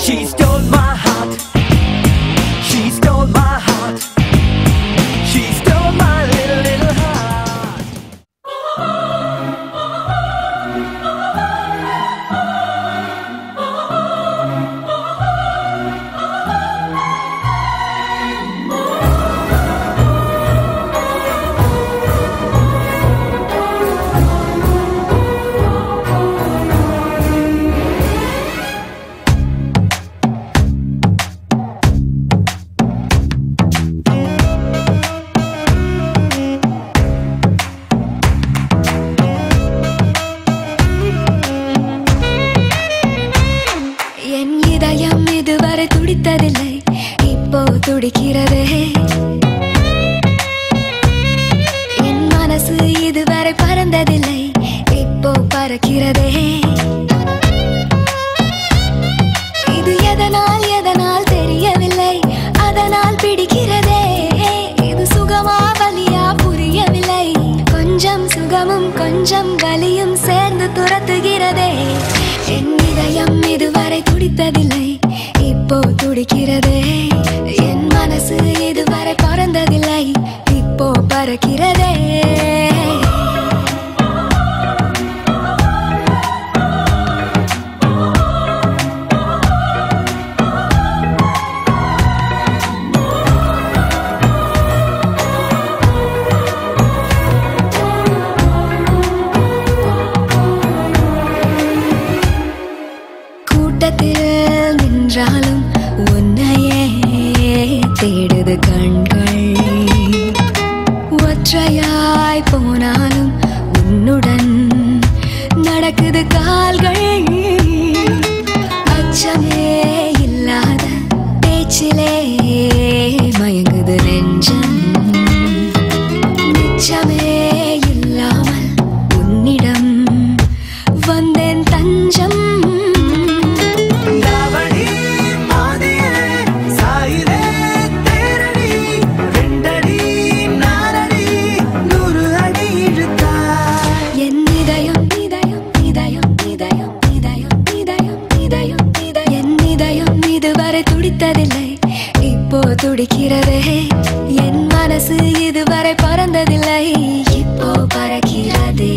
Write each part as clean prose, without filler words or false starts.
She stole my heart. She stole my heart. She stole my little heart. இதுவரை துடித்ததில்லை, இப்போ துடிக்கிறதே. என் மனசு இதுவரை பறந்ததில்லை, இப்போ பறக்கிறதே. இது எதனால் எதனால் தெரியவில்லை, அதனால் பிடிக்கிறதே. இது சுகமா வலியா புரியவில்லை, கொஞ்சம் சுகமும் கொஞ்சம் வலியும் சேர்ந்து துரத்துகிறதே. என் இதயம் இதுவரை துடித்ததில்லை, இப்போ துடிக்கிறதே. என் மனசு இதுவரை பறந்ததில்லை, இப்போ பறக்கிறதே. கூட்டத்தில் நின்றாலும் உன்னையே தேடுது கண்கள், ஒற்றையாய் போனாலும் உன்னுடன் நடக்குது கால்கள். அச்சமே இல்லாத பேச்சிலே மயங்குது நெஞ்சம், நிச்சமே இல்லாமல் உன்னிடம் வந்தேன் தஞ்சம். துடித்ததில்லை, இப்போ துடிக்கிறதே. என் மனசு இதுவரை பறந்ததில்லை, இப்போ பறக்கிறதே.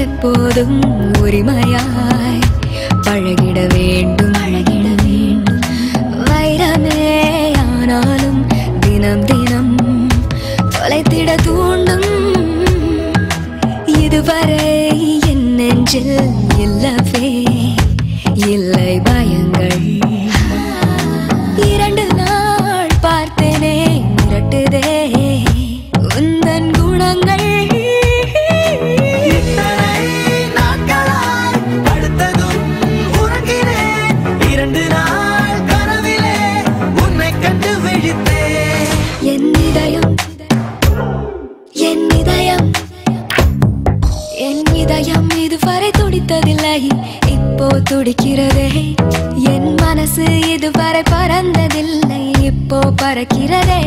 எப்போதும் உரிமையாய் பழகிட வேண்டும், வைரமே ஆனாலும் தினம் தினம் தொலைத்திட தூண்டும். இதுவரை என் நெஞ்சில் இல்லவே இல்லை பயங்கள், இரண்டு நாள் பார்த்தேனே மிரட்டுதே உந்தன் குணங்கள். என் இதயம் இதுவரை துடித்ததில்லை, இப்போ துடிக்கிறதே. என் மனசு இதுவரை பறந்ததில்லை, இப்போ பறக்கிறதே.